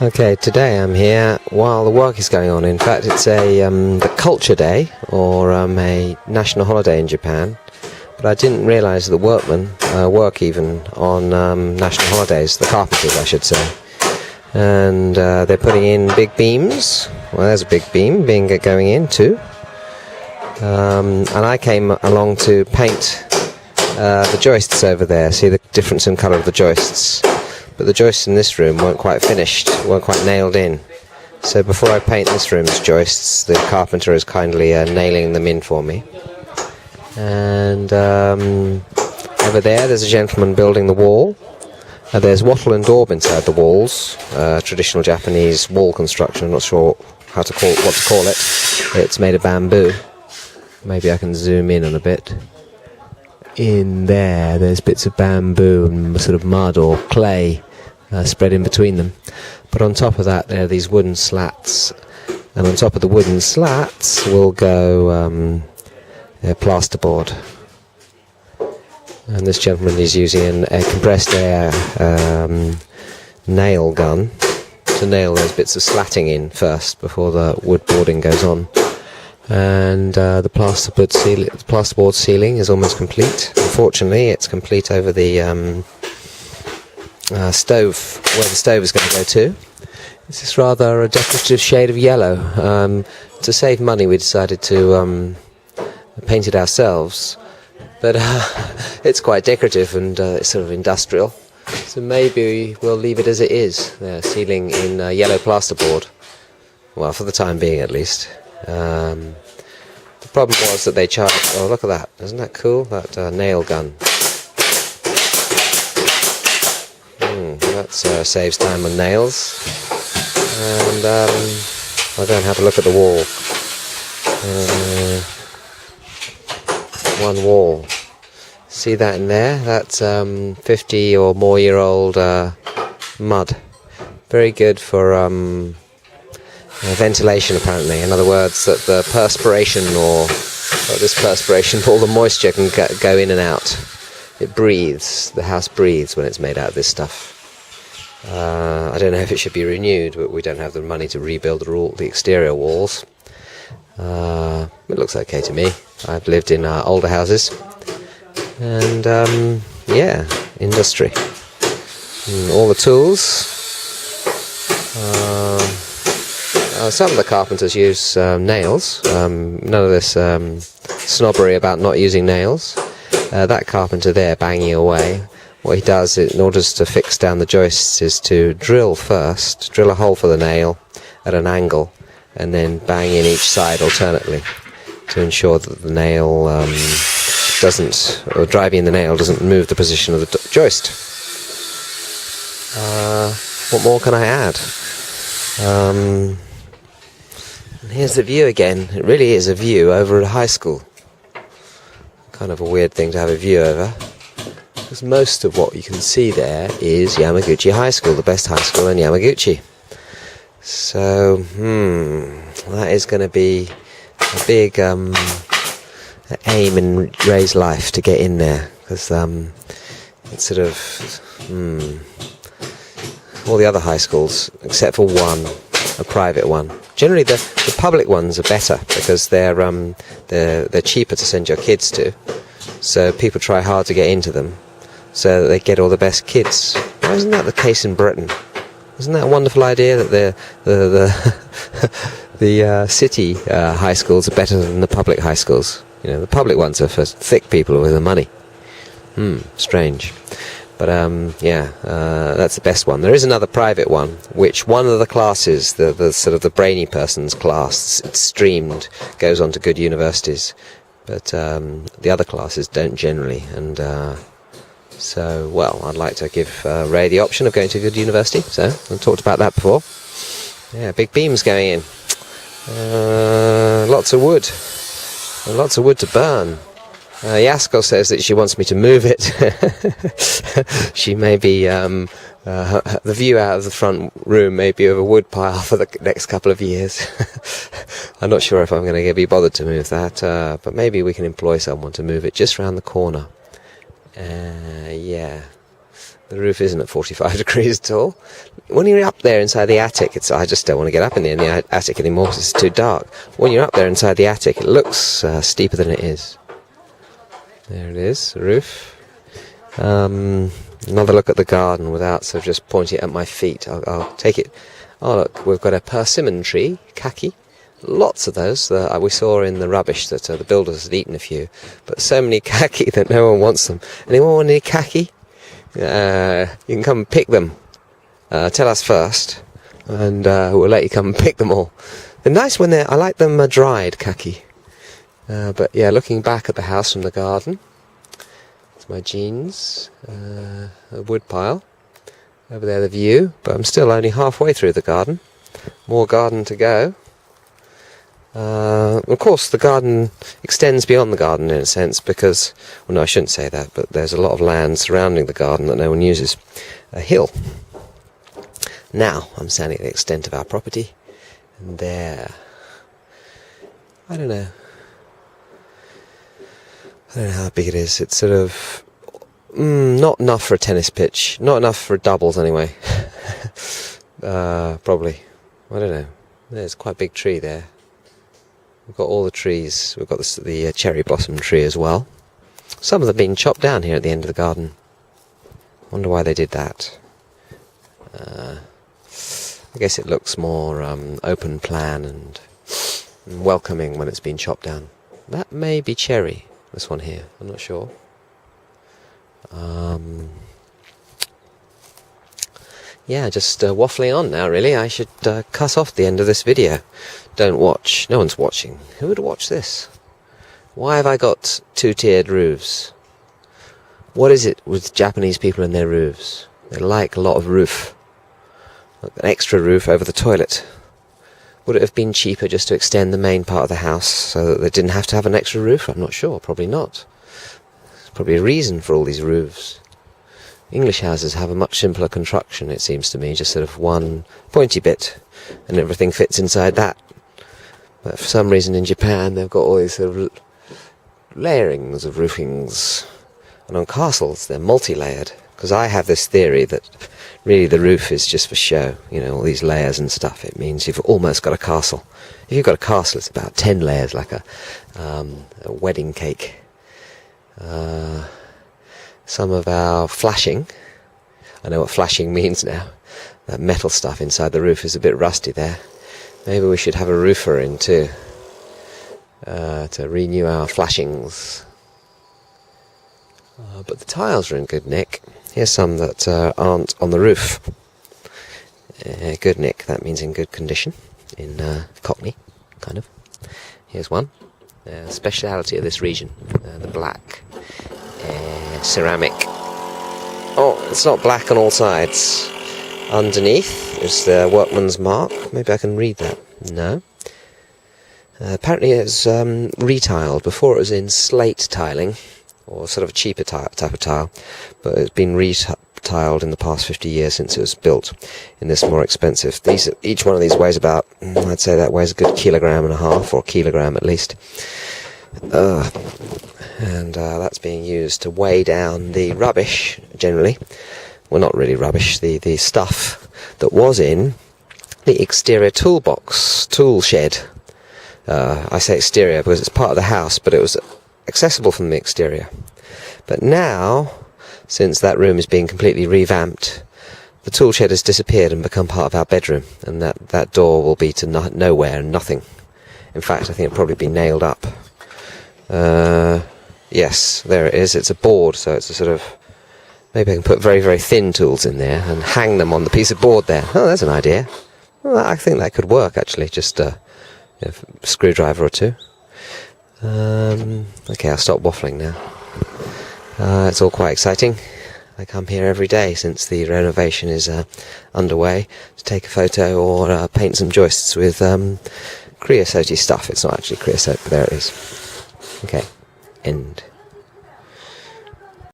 Okay, today I'm here while the work is going on. In fact, it's the Culture Day, or a national holiday in Japan. But I didn't realise that the workmen work even on national holidays, the carpenters, I should say. And they're putting in big beams. Well, there's a big beam going in too. And I came along to paint the joists over there. See the difference in colour of the joists. But the joists in this room weren't quite finished, weren't quite nailed in. So before I paint this room's joists, the carpenter is kindly nailing them in for me. And over there's a gentleman building the wall. There's wattle and daub inside the walls, traditional Japanese wall construction. I'm not sure what to call it. It's made of bamboo. Maybe I can zoom in on a bit. In there's bits of bamboo and sort of mud or clay spread in between them. But on top of that, there are these wooden slats, and on top of the wooden slats will go plasterboard. And this gentleman is using a compressed air nail gun to nail those bits of slatting in first before the wood boarding goes on. And the plasterboard ceiling is almost complete. Unfortunately, it's complete over the stove, where the stove is going to go to. This is rather a decorative shade of yellow. To save money, we decided to paint it ourselves, but it's quite decorative and it's sort of industrial. So maybe we'll leave it as it is. The ceiling in yellow plasterboard. Well, for the time being, at least. The problem was that they charged... Oh, look at that. Isn't that cool? That nail gun. That saves time on nails. And I'll go and have a look at the wall. One wall. See that in there? That's 50 or more year old mud. Very good for... ventilation, apparently. In other words, that the perspiration all the moisture can go in and out. It breathes. The house breathes when it's made out of this stuff. I don't know if it should be renewed, but we don't have the money to rebuild the exterior walls. It looks okay to me. I've lived in older houses. And, industry. All the tools. Some of the carpenters use nails. None of this snobbery about not using nails. That carpenter there, banging away, what he does in order to fix down the joists is to drill a hole for the nail at an angle, and then bang in each side alternately to ensure that the nail driving the nail doesn't move the position of the joist. What more can I add? Here's the view again. It really is a view over a high school. Kind of a weird thing to have a view over, because most of what you can see there is Yamaguchi High School, the best high school in Yamaguchi. So, that is going to be a big aim in Ray's life, to get in there, because it's sort of all the other high schools, except for one, a private one. Generally, the public ones are better because they're cheaper to send your kids to. So people try hard to get into them, so that they get all the best kids. Why isn't that the case in Britain? Isn't that a wonderful idea that the city high schools are better than the public high schools? You know, the public ones are for thick people with the money. Strange. But that's the best one. There is another private one, which one of the classes, the sort of the brainy person's class, it's streamed, goes on to good universities. But the other classes don't generally. And I'd like to give Ray the option of going to a good university. So I've talked about that before. Yeah, big beams going in. Lots of wood. Lots of wood to burn. Yasko says that she wants me to move it. She may be, the view out of the front room may be of a wood pile for the next couple of years. I'm not sure if I'm going to be bothered to move that, but maybe we can employ someone to move it just round the corner. The roof isn't at 45 degrees at all. When you're up there inside the attic, I just don't want to get up in the attic anymore because it's too dark. When you're up there inside the attic, it looks steeper than it is. There it is, the roof. Another look at the garden without sort of just pointing it at my feet. I'll take it. Oh look, we've got a persimmon tree, khaki. Lots of those that we saw in the rubbish that the builders had eaten a few. But so many khaki that no one wants them. Anyone want any khaki? You can come and pick them. Tell us first, and we'll let you come and pick them all. They're nice when I like them dried khaki. But yeah, looking back at the house from the garden, it's my jeans, a wood pile, over there the view, but I'm still only halfway through the garden. More garden to go. Of course, the garden extends beyond the garden in a sense because, well, no, I shouldn't say that, but there's a lot of land surrounding the garden that no one uses. A hill. Now, I'm standing at the extent of our property, and there, I don't know how big it is. It's sort of, not enough for a tennis pitch, not enough for doubles anyway. Probably, I don't know, there's quite a big tree there. We've got all the trees. We've got the cherry blossom tree as well. Some of them being chopped down here at the end of the garden. Wonder why they did that. I guess it looks more open plan and welcoming when it's been chopped down. That may be cherry, this one here. I'm not sure. Yeah, just waffling on now, really. I should cut off the end of this video. Don't watch. No one's watching. Who would watch this? Why have I got two-tiered roofs? What is it with Japanese people and their roofs? They like a lot of roof. Like an extra roof over the toilet. Would it have been cheaper just to extend the main part of the house so that they didn't have to have an extra roof? I'm not sure. Probably not. There's probably a reason for all these roofs. English houses have a much simpler construction, it seems to me, just sort of one pointy bit, and everything fits inside that. But for some reason in Japan they've got all these sort of layerings of roofings, and on castles they're multi-layered, because I have this theory that really the roof is just for show, you know, all these layers and stuff. It means you've almost got a castle. If you've got a castle, it's about 10 layers, like a wedding cake. Some of our flashing, I know what flashing means now, that metal stuff inside the roof is a bit rusty there. Maybe we should have a roofer in too, to renew our flashings. But the tiles are in good nick. Here's some that aren't on the roof. Good nick, that means in good condition, in Cockney, kind of. Here's one. Speciality of this region, the black ceramic. Oh, it's not black on all sides. Underneath is the workman's mark. Maybe I can read that. No. Apparently it's retiled. Before it was in slate tiling, or sort of a cheaper type of tile, but it's been retiled in the past 50 years since it was built in this more expensive. Each one of these weighs about, I'd say that weighs a good 1.5 kilograms, or a kilogram at least. And that's being used to weigh down the rubbish, generally. Well, not really rubbish, the stuff that was in the exterior tool shed. I say exterior because it's part of the house, but it was accessible from the exterior. But now, since that room is being completely revamped, the tool shed has disappeared and become part of our bedroom, and that door will be to nowhere and nothing. In fact, I think it'll probably be nailed up. Yes, there it is. It's a board, so it's a sort of, maybe I can put very, very thin tools in there and hang them on the piece of board there. Oh, that's an idea. Well, I think that could work, actually, just a screwdriver or two. Okay, I'll stop waffling now. It's all quite exciting. I come here every day since the renovation is underway to take a photo or paint some joists with creosote stuff. It's not actually creosote, but there it is. Okay, end.